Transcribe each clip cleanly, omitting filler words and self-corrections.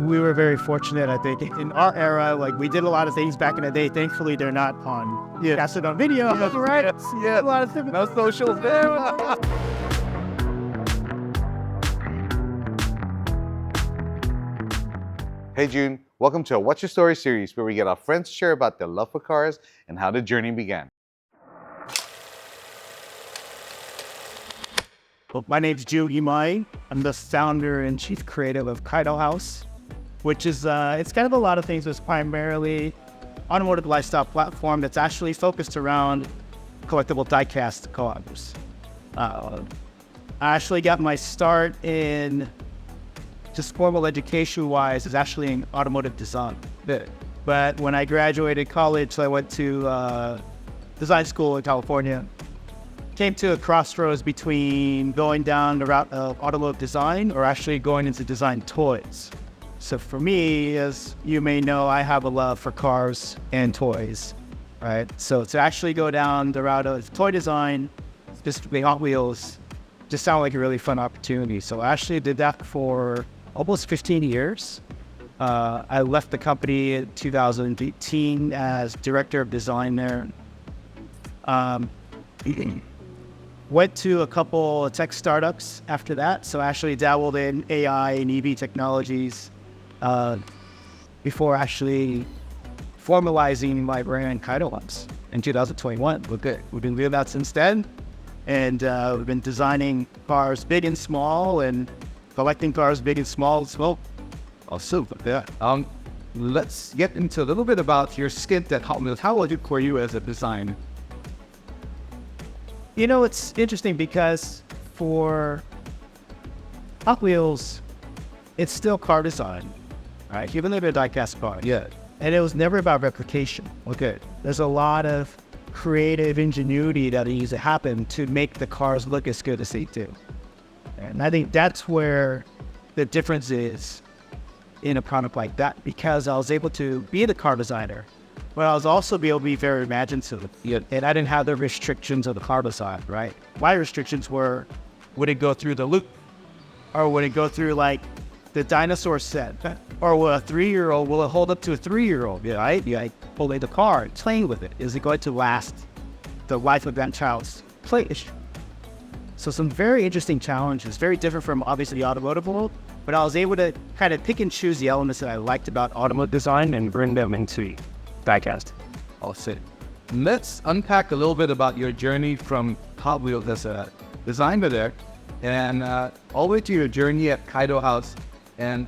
We were very fortunate, I think. In our era, like, we did a lot of things back in the day. Thankfully, they're not on, casted on video, right? Yeah, a lot of no socials there. Hey Jun, welcome to our What's Your Story series where we get our friends to share about their love for cars and how the journey began. Well, my name's Jun Imai. I'm the founder and chief creative of Kaido House, which is, it's kind of a lot of things. It's primarily automotive lifestyle platform that's actually focused around collectible die-cast cars. I actually got my start in just formal education-wise is actually in automotive design. But when I graduated college, I went to design school in California. Came to a crossroads between going down the route of automotive design or actually going into design toys. So for me, as you may know, I have a love for cars and toys, right? So to actually go down the route of toy design, specifically Hot Wheels, just sounded like a really fun opportunity. So I actually did that for almost 15 years. I left the company in 2018 as director of design there. Went to a couple of tech startups after that. So I actually dabbled in AI and EV technologies before actually formalizing my brand Kaido House in 2021. We've been doing that since then. And we've been designing cars big and small and collecting cars big and small as well. Awesome. Yeah. Let's get into a little bit about your stint at Hot Wheels. How was it for you as a designer? You know, it's interesting because for Hot Wheels, it's still car design, right? Even though they're a die-cast car. Yeah. And it was never about replication. Okay. There's a lot of creative ingenuity that needs to happen to make the cars look as good as they do. And I think that's where the difference is in a product like that, because I was able to be the car designer, but I was also able to be very imaginative. Yeah. And I didn't have the restrictions of the car design, right? My restrictions were, would it go through the loop? Or would it go through like the dinosaur set? Or will a 3-year-old, will it hold up to a 3-year-old? Yeah, right? You like pull the car, playing with it. Is it going to last the life of that child's play? So some very interesting challenges, very different from obviously the automotive world, but I was able to kind of pick and choose the elements that I liked about automotive design and bring them into diecast. Awesome. Let's unpack a little bit about your journey from Hot Wheels as a designer there and all the way to your journey at Kaido House. And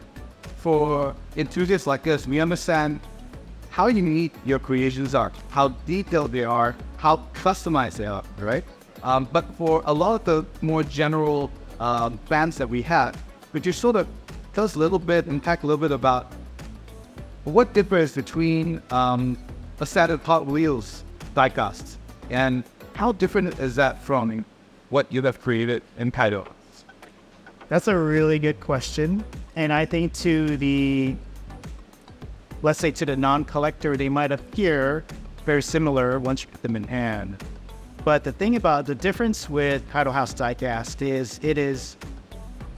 for enthusiasts like us, we understand how unique your creations are, how detailed they are, how customized they are, right? But for a lot of the more general fans that we have, could you sort of tell us a little bit, unpack a little bit about what differs between a set of Hot Wheels diecasts and how different is that from what you have created in Kaido? That's a really good question. And I think to the, let's say to the non-collector, they might appear very similar once you get them in hand. But the thing about the difference with Kaido House diecast is it is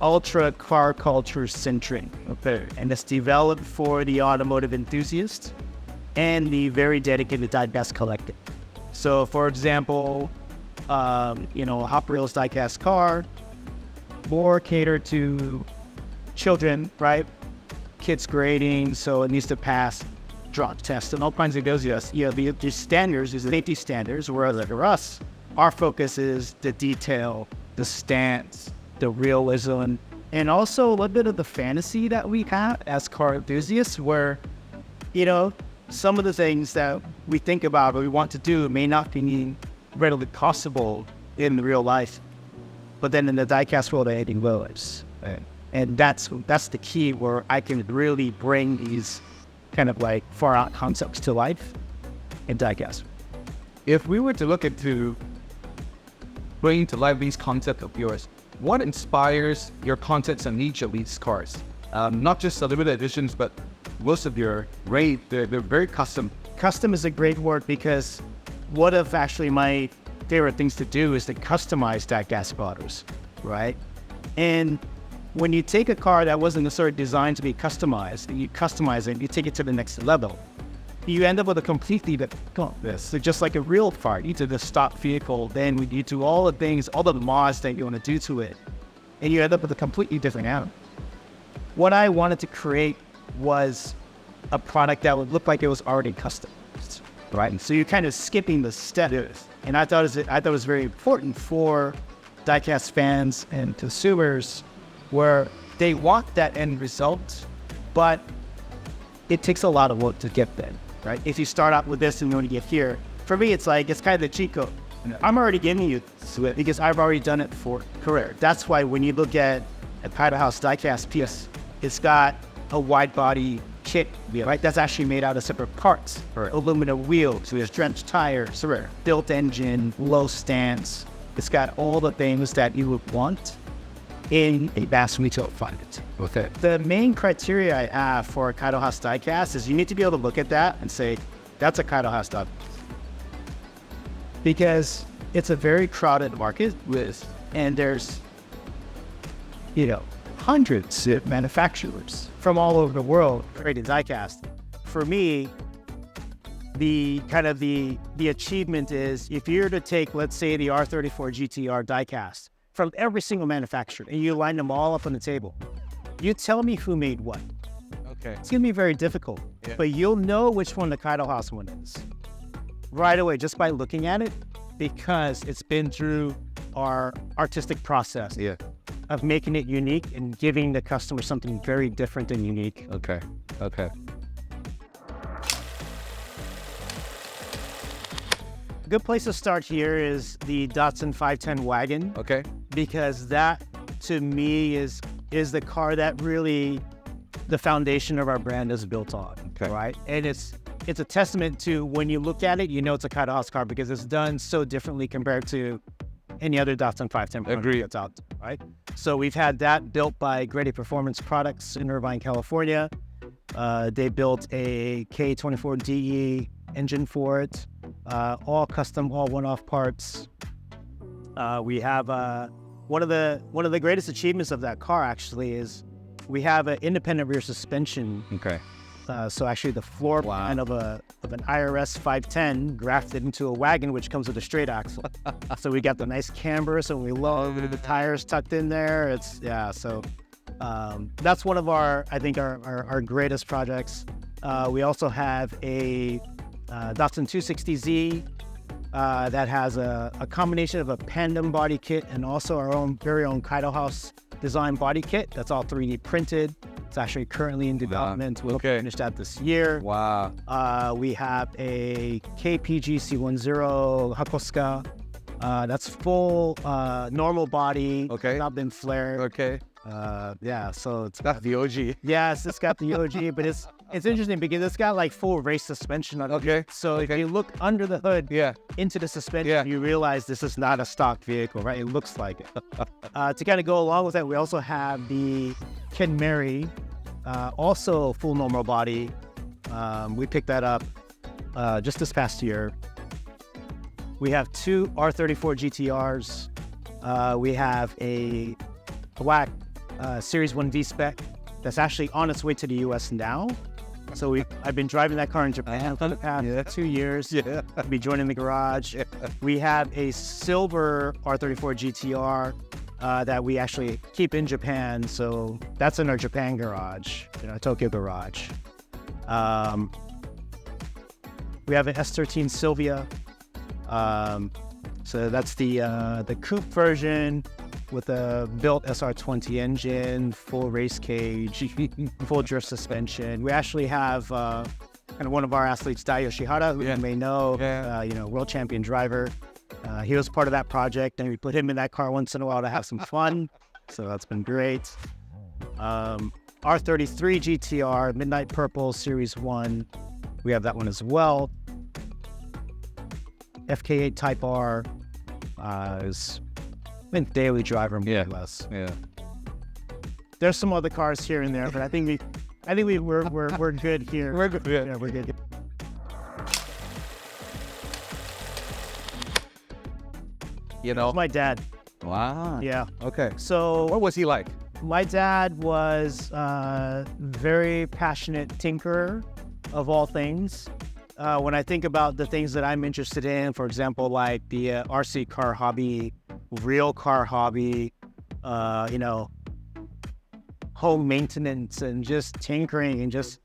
ultra car culture centric. Okay. And it's developed for the automotive enthusiast and the very dedicated diecast collector. So for example, a Hot Wheels diecast car, more catered to children, right? Kids grading, so it needs to pass drop tests and all kinds of those. The standards is the safety standards, whereas like for us, our focus is the detail, the stance, the realism, and also a little bit of the fantasy that we have as car enthusiasts, where, some of the things that we think about or we want to do may not be readily possible in real life, but then in the diecast world, anything goes. And that's the key where I can really bring these kind of like far out concepts to life in diecast. If we were to look into bringing to life these concepts of yours, what inspires your concepts on each of these cars? Not just the limited editions, but most of your range, they're very custom. Custom is a great word because one of actually my favorite things to do is to customize diecast bottles, right? And when you take a car that wasn't necessarily designed to be customized, and you customize it, you take it to the next level, you end up with a completely different this. So just like a real car, you do the stock vehicle, then you do all the things, all the mods that you want to do to it, and you end up with a completely different animal. What I wanted to create was a product that would look like it was already customized, right? And so you're kind of skipping the step. And I thought it was very important for diecast fans and consumers, where they want that end result, but it takes a lot of work to get there, right? If you start out with this and you want to get here, for me, it's kind of the cheat code. I'm already giving you it because I've already done it for career. That's why when you look at a Kaido House diecast piece, it's got a wide body kit, right? That's actually made out of separate parts. Right. Aluminum wheels, so there's drenched tires, built engine, low stance. It's got all the things that you would want in a mass retail product. Okay. The main criteria I have for a Kaido House diecast is you need to be able to look at that and say, that's a Kaido House diecast. Because it's a very crowded market and there's, hundreds of manufacturers from all over the world creating diecast. For me, the achievement is if you were to take, let's say, the R34 GTR diecast from every single manufacturer and you line them all up on the table, you tell me who made what. Okay. It's gonna be very difficult, but you'll know which one the Kaido House one is right away just by looking at it, because it's been through our artistic process of making it unique and giving the customer something very different and unique. Okay. A good place to start here is the Datsun 510 wagon. Okay. Because that, to me, is the car that really the foundation of our brand is built on. Okay. Right? And it's a testament to, when you look at it, it's a Kaido House car because it's done so differently compared to any other Datsun 510 product that's out, right? So we've had that built by Grady Performance Products in Irvine, California. They built a K24DE engine for it, all custom, all one-off parts. We have one of the greatest achievements of that car actually is we have an independent rear suspension. Okay. So actually the floor plan of an IRS 510 grafted into a wagon, which comes with a straight axle. So we got the nice camber, so we love the tires tucked in there. So that's one of our greatest projects. We also have a Datsun 260Z that has a combination of a Pandem body kit and also our very own Kaido House design body kit. That's all 3D printed. It's actually currently in development. We'll finish that this year. Wow. We have a KPG C10 Hakosuka. That's full normal body. Okay. Not been flared. Okay. So it's got the OG. Yes, it's got the OG, but it's interesting because it's got full race suspension on it. Okay. So if you look under the hood into the suspension, you realize this is not a stock vehicle, right? It looks like it. To kind of go along with that, we also have the Ken Mary, also full normal body. We picked that up just this past year. We have two R34 GTRs. We have a WAC Series 1 V-Spec that's actually on its way to the US now. So I've been driving that car in Japan for the past 2 years. Yeah. I'll be joining the garage. We have a silver R34 GTR that we actually keep in Japan. So that's in our Japan garage, in our Tokyo garage. We have an S13 Sylvia. So that's the coupe version with a built SR20 engine, full race cage, full drift suspension. We actually have kind of one of our athletes, Dai Yoshihara, who you may know, world champion driver. He was part of that project, and we put him in that car once in a while to have some fun. So that's been great. R33 GTR, Midnight Purple, Series 1. We have that one as well. FK8 Type R is been daily driver more or less. Yeah. There's some other cars here and there, but I think we're good here. We're good. Yeah, we're good. You know, My dad. wow. Yeah. Okay. So What was he like? My dad was very passionate tinkerer of all things. When I think about the things that I'm interested in, for example, like the RC car hobby, real car hobby, home maintenance and just tinkering and just,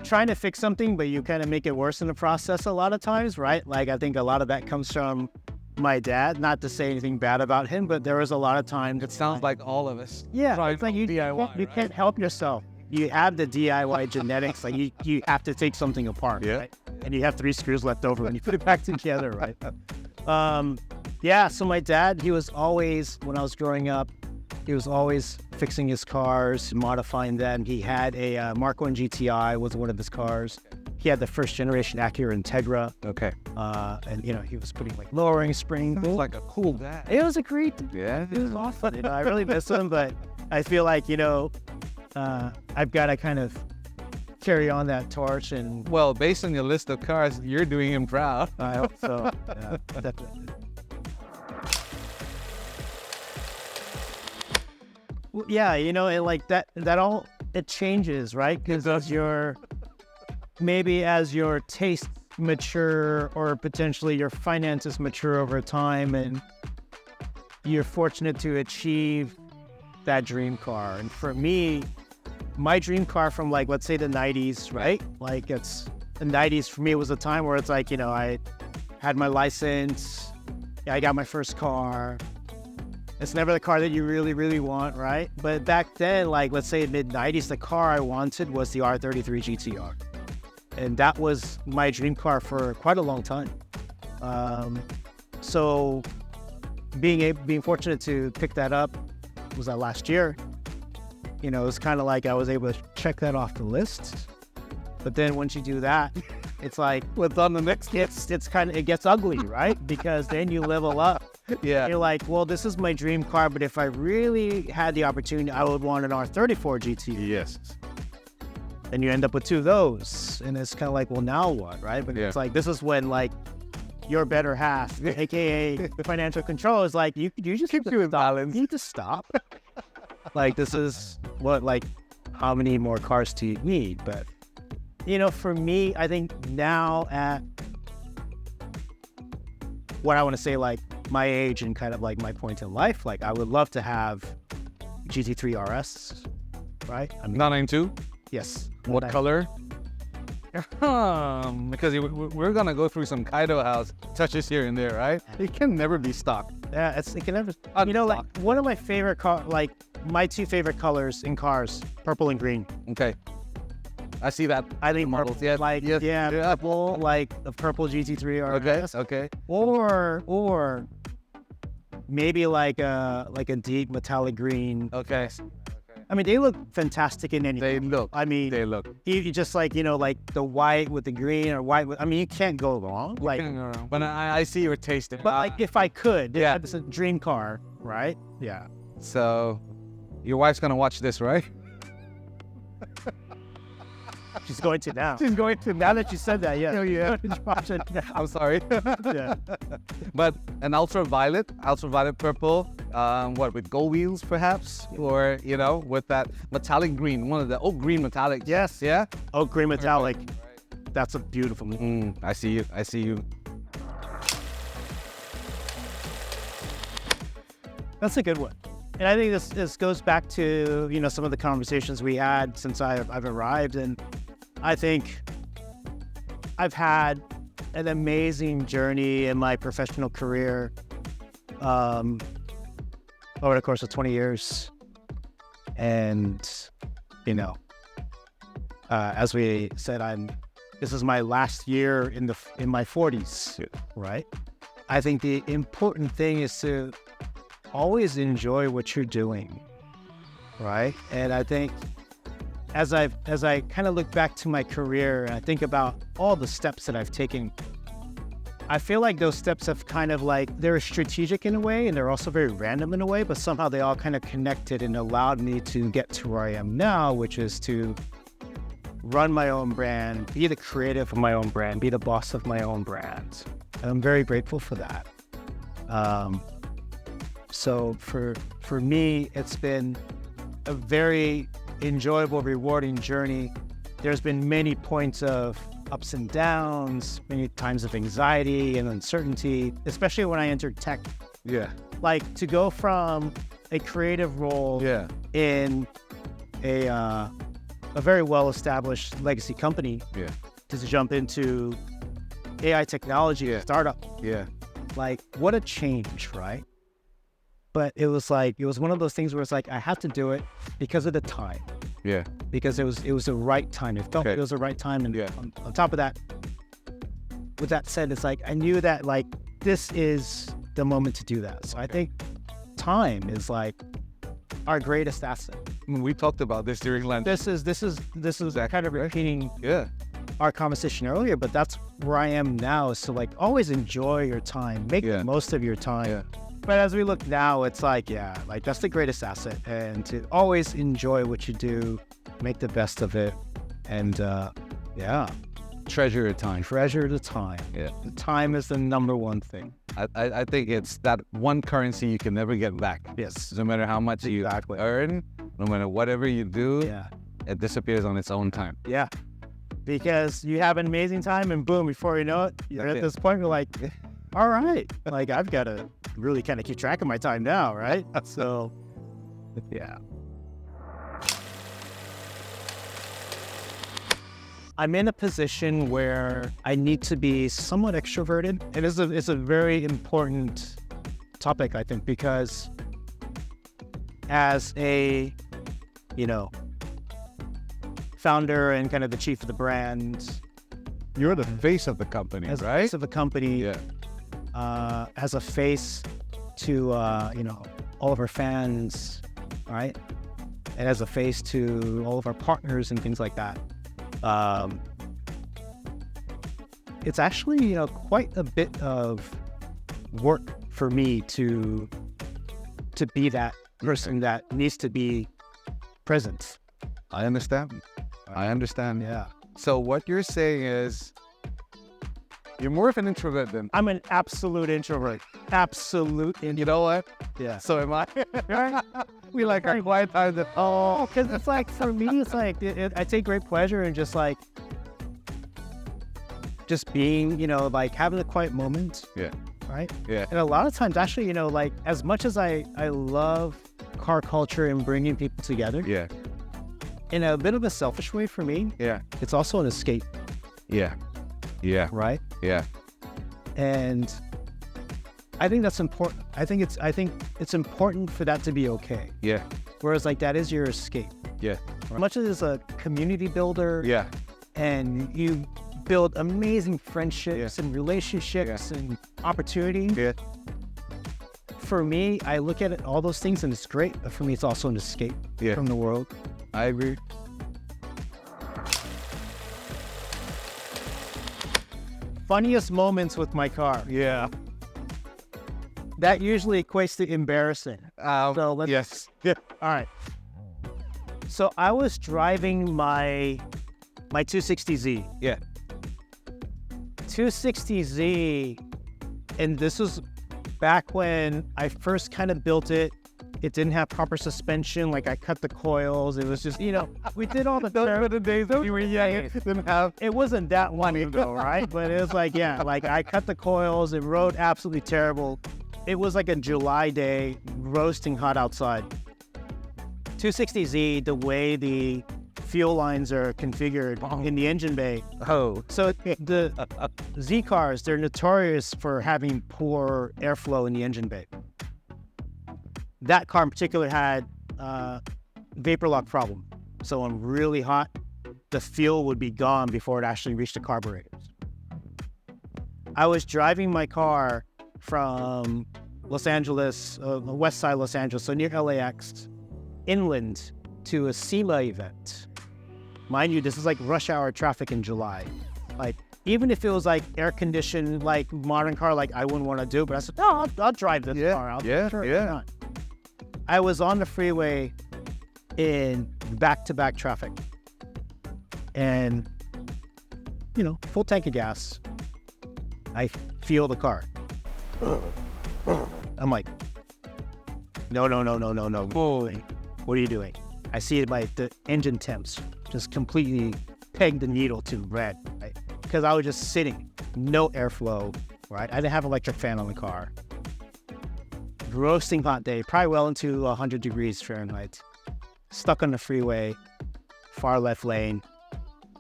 trying to fix something, but you kind of make it worse in the process a lot of times, right? Like, I think a lot of that comes from my dad, not to say anything bad about him, but there was a lot of times. It sounds like all of us. Yeah, it's like you can't help yourself. You have the DIY genetics, like you have to take something apart, right? And you have 3 screws left over and you put it back together, right? So my dad, he was always, when I was growing up, he was always fixing his cars, modifying them. He had a Mark 1 GTI was one of his cars. He had the first generation Acura Integra. Okay. And he was putting like lowering springs. Sounds like a cool guy. It was a great, Yeah. it was awesome. I really miss him, but I feel like, I've got to kind of carry on that torch, and Well, based on your list of cars, you're doing him proud. I hope so. Yeah, definitely. Well, yeah, and like that all, it changes, right? Because as your tastes mature, or potentially your finances mature over time, and you're fortunate to achieve that dream car. And for me, my dream car from, like, let's say the 90s, right? Like, it's the 90s for me was a time where it's like, I had my license, I got my first car. It's never the car that you really, really want, right? But back then, like, let's say mid 90s, the car I wanted was the R33 GTR. And that was my dream car for quite a long time. So being fortunate to pick that up, was that last year? It was kind of like I was able to check that off the list. But then once you do that, it's like, What's on the next? it gets ugly, right? Because then you level up. Yeah. You're like, well, this is my dream car, but if I really had the opportunity, I would want an R34 GT. Yes. And you end up with 2 of those. And it's kind of like, well, now what, right? But it's like, this is when, like, your better half, aka financial control, is like, you just Keep you in balance. You need to stop. Like, this is what, like, how many more cars do you need? But, for me, I think now at what I want to say, like, my age and kind of like my point in life, like, I would love to have GT3 RS, right? I mean, 992? yes. What color? Because we're going to go through some Kaido House touches here and there, right? It can never be stock. Yeah, it can never. Like, one of my favorite my 2 favorite colors in cars, purple and green. Okay. I see that. I think purple, models. Yeah. like, Yes. purple, like the purple GT3 RS. Okay. Or maybe like a deep metallic green. Okay. I mean, they look fantastic in any. They look. You just like, like the white with the green, or white with, I mean, you can't go wrong. Like, But I see your taste. but like, if I could, Yeah. it's a dream car, right? Yeah. So, your wife's gonna watch this, right? She's going to now. She's going to. Now that you said that, yeah. Oh, yeah. I'm sorry. Yeah. But an ultraviolet purple, with gold wheels perhaps, or with that metallic green, one of the oak green metallics. Yes. Yeah. Oak green metallic. That's a beautiful. I see you. That's a good one. And I think this goes back to, some of the conversations we had since I've arrived. And I think I've had an amazing journey in my professional career over the course of 20 years. And, as we said, this is my last year in my 40s, right? I think the important thing is to always enjoy what you're doing, right? And I think as I kind of look back to my career and I think about all the steps that I've taken, I feel like those steps have kind of like, they're strategic in a way, and they're also very random in a way, but somehow they all kind of connected and allowed me to get to where I am now, which is to run my own brand, be the creative of my own brand, be the boss of my own brand. And I'm very grateful for that. So for me, it's been a very enjoyable, rewarding journey. There's been many points of ups and downs, many times of anxiety and uncertainty, especially when I entered tech. Yeah. Like to go from a creative role in a very well-established legacy company to jump into AI technology startup. Yeah. Like, what a change, right? But it was one of those things where it's like, I had to do it because of the time. Yeah. Because it was the right time. It felt like it was the right time. And on top of that, with that said, it's like, I knew that like, this is the moment to do that. So I think time is like our greatest asset. We talked about this during lunch. This is kind of repeating our conversation earlier, but that's where I am now. Is to like always enjoy your time, make the most of your time. Yeah. But as we look now, it's like, like that's the greatest asset, and to always enjoy what you do, make the best of it, and treasure your time. Treasure the time. Yeah. The time is the number one thing. I think it's that one currency you can never get back. Yes. No matter how much you earn, no matter whatever you do, it disappears on its own time. Yeah. Because you have an amazing time and boom, before you know it, you're at this point, you're like, all right, like I've got to really kind of keep track of my time now, right? So, yeah. I'm in a position where I need to be somewhat extroverted. It's a very important topic, I think, because as a, founder and kind of the chief of the brand, you're the face of the company, as right? Face of the company, as a face to all of our fans, right? And as a face to all of our partners and things like that. It's actually, quite a bit of work for me to be that person that needs to be present. I understand. Yeah. So what you're saying is you're more of an introvert than... I'm an absolute introvert. You know what? Yeah. So am I. We like our quiet time. Because it's like, for me, it's like, I take great pleasure in just being, like having a quiet moment. Yeah. Right? Yeah. And a lot of times, actually, like as much as I love car culture and bringing people together. Yeah. In a bit of a selfish way for me. Yeah. It's also an escape. Yeah. Yeah. Right? Yeah. And I think that's important. I think it's important for that to be okay. Yeah. Whereas like that is your escape. Yeah. As much as it's a community builder. Yeah. And you build amazing friendships and relationships and opportunities. Yeah. For me, I look at it, all those things, and it's great. But for me, it's also an escape from the world. I agree. Funniest moments with my car. Yeah. That usually equates to embarrassing. Yes. Yeah. All right. So I was driving my 260Z. Yeah. 260Z, and this was back when I first kind of built it. It didn't have proper suspension. Like I cut the coils. It was just, we did all the Those were the days that we were young. It wasn't that long ago, right? But it was like, like I cut the coils. It rode absolutely terrible. It was like a July day, roasting hot outside. 260Z, the way the fuel lines are configured in the engine bay. Oh. So the Z cars, they're notorious for having poor airflow in the engine bay. That car in particular had vapor lock problem. So when really hot, the fuel would be gone before it actually reached the carburetors. I was driving my car from Los Angeles, west side of Los Angeles, so near LAX, inland to a SEMA event. Mind you, this is like rush hour traffic in July. Like, even if it was like air conditioned, like modern car, like I wouldn't want to do, but I said, no, I'll drive this car. Sure. I was on the freeway in back-to-back traffic. And, full tank of gas. I feel the car. I'm like, no. Boy, what are you doing? I see the engine temps just completely pegged the needle to red, right? Because I was just sitting, no airflow, right? I didn't have electric fan on the car. Roasting hot day, probably well into 100 degrees Fahrenheit. Stuck on the freeway, far left lane,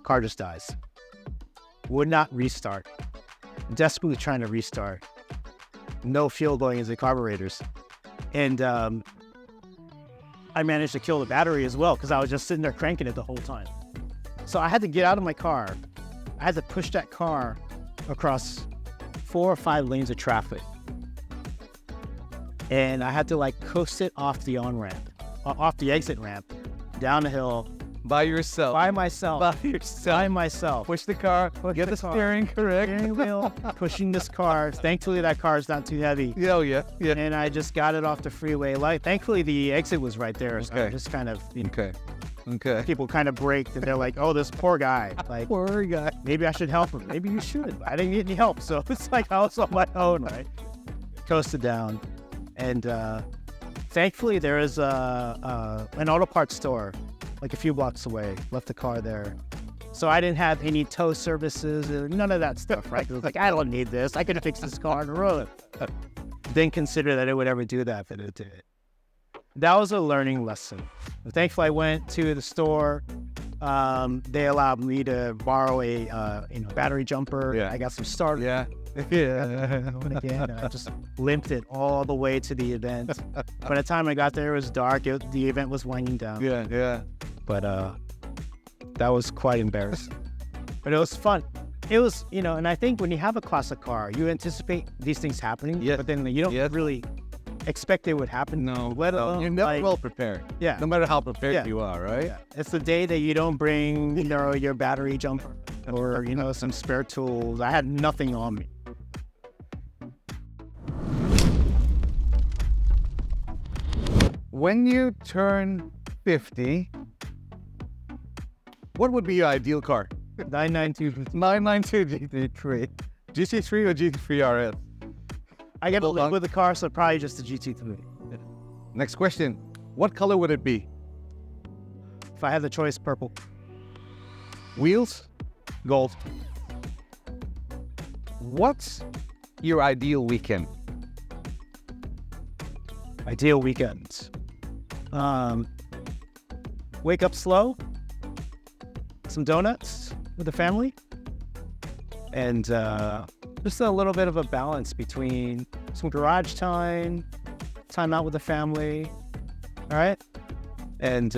car just dies. Would not restart. Desperately trying to restart. No fuel going into the carburetors. And I managed to kill the battery as well because I was just sitting there cranking it the whole time. So I had to get out of my car. I had to push that car across 4 or 5 lanes of traffic. And I had to like coast it off the on-ramp, off the exit ramp, down the hill. By yourself. By myself. By yourself. By myself. Push the car, get the steering correct. Steering wheel, pushing this car. Thankfully, that car is not too heavy. Oh, yeah. And I just got it off the freeway. Like, thankfully, the exit was right there. So I just kind of, Okay. People kind of braked and they're like, oh, this poor guy. Like, Poor guy. maybe I should help him. Maybe you should. I didn't get any help. So it's like I was on my own, right? Coasted down. And thankfully, there is an auto parts store like a few blocks away. Left the car there. So I didn't have any tow services, none of that stuff, right? It was like, I don't need this. I can fix this car on the road. Didn't consider that it would ever do that, but it did. That was a learning lesson. Thankfully, I went to the store. They allowed me to borrow a battery jumper. Yeah. I got some starter. Yeah. And again, I just limped it all the way to the event. By the time I got there, it was dark. The event was winding down. Yeah. But that was quite embarrassing. But it was fun. It was, and I think when you have a classic car, you anticipate these things happening. Yes. But then you don't really expect it would happen. No. Let alone, You're never well prepared. Yeah. No matter how prepared you are, right? Yeah. It's the day that you don't bring, your battery jumper or, some spare tools. I had nothing on me. When you turn 50, what would be your ideal car? 992. 992 GT3. GT3 or GT3 RS? I get to live with the car, so probably just the GT3. Next question. What color would it be? If I had the choice, purple. Wheels? Gold. What's your ideal weekend? Ideal weekends. Wake up slow, some donuts with the family, and just a little bit of a balance between some garage time out with the family, all right? And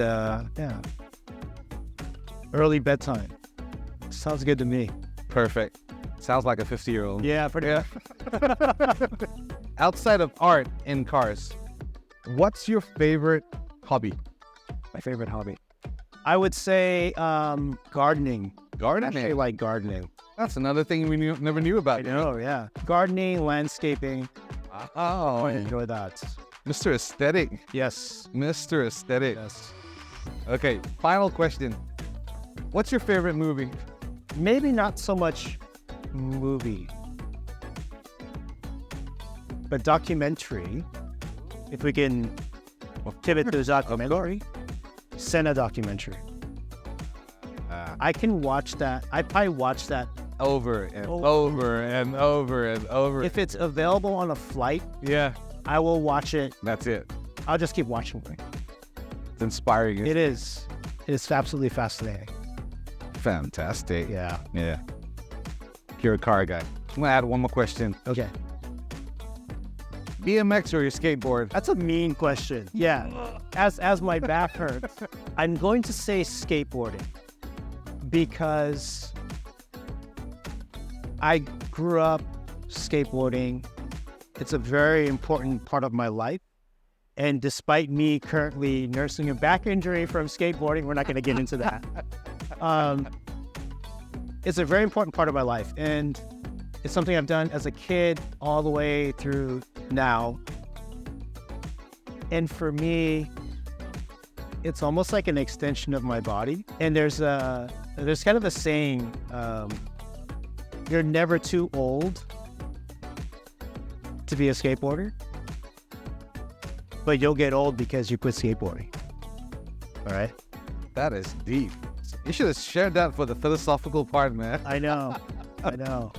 early bedtime. Sounds good to me. Perfect. Sounds like a 50-year-old. Yeah, pretty. Yeah. Outside of art and cars, what's your favorite hobby? My favorite hobby. I would say gardening. Gardening? I actually like gardening. That's another thing we never knew about. I know, yeah. Gardening, landscaping. Oh, I enjoy that. Mr. Aesthetic. Yes. Mr. Aesthetic. Yes. Okay, final question. What's your favorite movie? Maybe not so much movie, but documentary. If we can pivot to the documentary, Senna documentary. I can watch that. I probably watch that over and over and over and over. If it's available on a flight, yeah, I will watch it. That's it. I'll just keep watching it. It's inspiring. It is. It is absolutely fascinating. Fantastic. Yeah. Yeah. You're a car guy. I'm gonna add one more question. Okay. BMX or your skateboard? That's a mean question. Yeah. As my back hurts, I'm going to say skateboarding because I grew up skateboarding. It's a very important part of my life. And despite me currently nursing a back injury from skateboarding, we're not going to get into that. It's a very important part of my life. And it's something I've done as a kid all the way through now. And for me, it's almost like an extension of my body. And there's kind of a saying, you're never too old to be a skateboarder, but you'll get old because you quit skateboarding. All right. That is deep. You should have shared that for the philosophical part, man. I know. I know.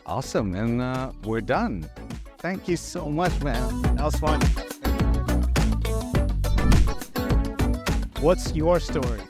Awesome. And we're done. Thank you so much, man. That was fun. What's your story?